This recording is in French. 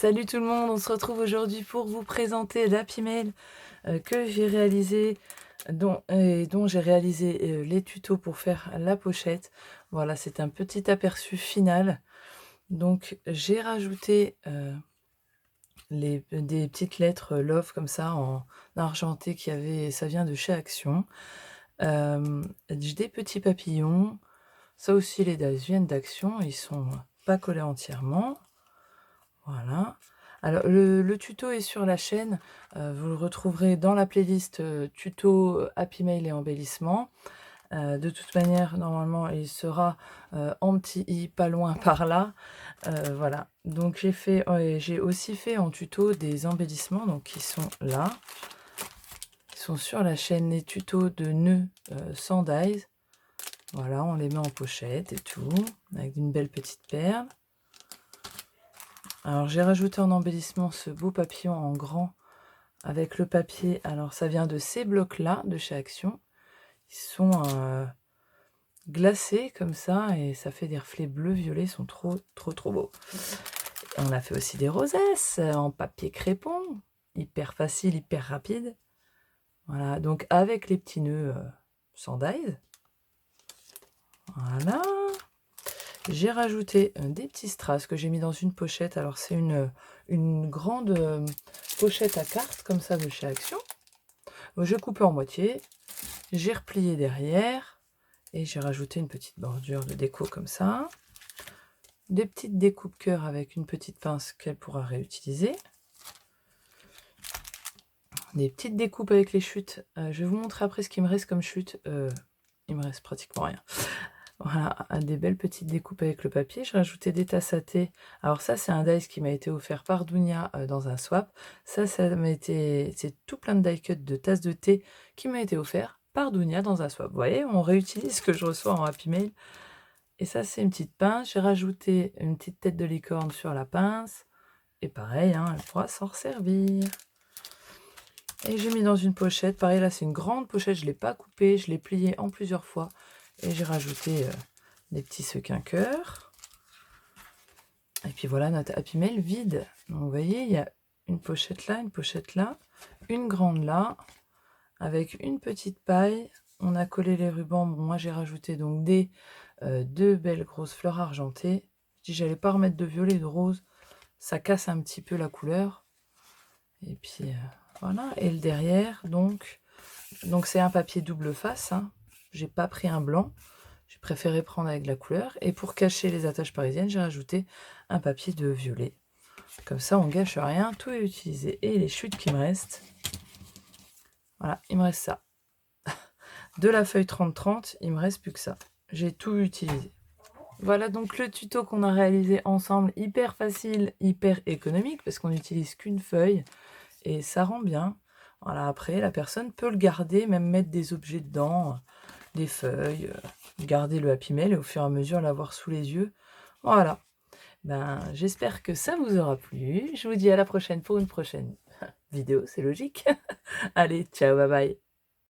Salut tout le monde, on se retrouve aujourd'hui pour vous présenter l'Happy Mail que j'ai réalisé, dont j'ai réalisé les tutos pour faire la pochette. Voilà, c'est un petit aperçu final. Donc j'ai rajouté des petites lettres love comme ça en argenté ça vient de chez Action. Des petits papillons, ça aussi les dies viennent d'Action, ils sont pas collés entièrement. Voilà. Alors le tuto est sur la chaîne, vous le retrouverez dans la playlist, tuto, Happy Mail et embellissement. De toute manière, normalement, il sera, en petit i pas loin par là. Voilà. Donc j'ai aussi fait en tuto des embellissements, donc qui sont là. Ils sont sur la chaîne, les tutos de nœuds, sans dies. Voilà, on les met en pochette et tout, avec une belle petite perle. Alors j'ai rajouté en embellissement ce beau papillon en grand avec le papier. Alors ça vient de ces blocs-là de chez Action. Ils sont glacés comme ça et ça fait des reflets bleu-violet. Ils sont trop beaux. Et on a fait aussi des rosesses en papier crépon. Hyper facile, hyper rapide. Voilà, donc avec les petits nœuds sans dies. Voilà. J'ai rajouté des petits strass que j'ai mis dans une pochette. Alors c'est une grande pochette à cartes comme ça de chez Action. J'ai coupé en moitié, j'ai replié derrière et j'ai rajouté une petite bordure de déco comme ça. Des petites découpes cœur avec une petite pince qu'elle pourra réutiliser. Des petites découpes avec les chutes. Je vais vous montrer après ce qu'il me reste comme chute. Il me reste pratiquement rien. Voilà, des belles petites découpes avec le papier. J'ai rajouté des tasses à thé. Alors ça, c'est un dies qui m'a été offert par Dounia dans un swap. Ça m'a été... C'est tout plein de die cut de tasses de thé qui m'a été offert par Dounia dans un swap. Vous voyez, on réutilise ce que je reçois en Happy Mail. Et ça, c'est une petite pince. J'ai rajouté une petite tête de licorne sur la pince. Et pareil, hein, elle pourra s'en servir. Et j'ai mis dans une pochette. Pareil, là, c'est une grande pochette. Je ne l'ai pas coupée. Je l'ai pliée en plusieurs fois. Et j'ai rajouté des petits sequins cœur. Et puis voilà notre Happy Mail vide. Donc vous voyez, il y a une pochette là, une grande là, avec une petite paille. On a collé les rubans. Bon, moi j'ai rajouté donc deux belles grosses fleurs argentées. Je dis j'allais pas remettre de violet et de rose. Ça casse un petit peu la couleur. Et puis voilà. Et le derrière, donc c'est un papier double face. Hein. J'ai pas pris un blanc. J'ai préféré prendre avec la couleur. Et pour cacher les attaches parisiennes, j'ai rajouté un papier de violet. Comme ça, on gâche rien, tout est utilisé. Et les chutes qui me restent, voilà, il me reste ça. De la feuille 30-30, il me reste plus que ça. J'ai tout utilisé. Voilà donc le tuto qu'on a réalisé ensemble, hyper facile, hyper économique, parce qu'on n'utilise qu'une feuille, et ça rend bien. Voilà, après, la personne peut le garder, même mettre des objets dedans, des feuilles, garder le Happy Mail et au fur et à mesure l'avoir sous les yeux. Voilà. Ben, j'espère que ça vous aura plu. Je vous dis à la prochaine pour une prochaine vidéo, c'est logique. Allez, ciao, bye bye.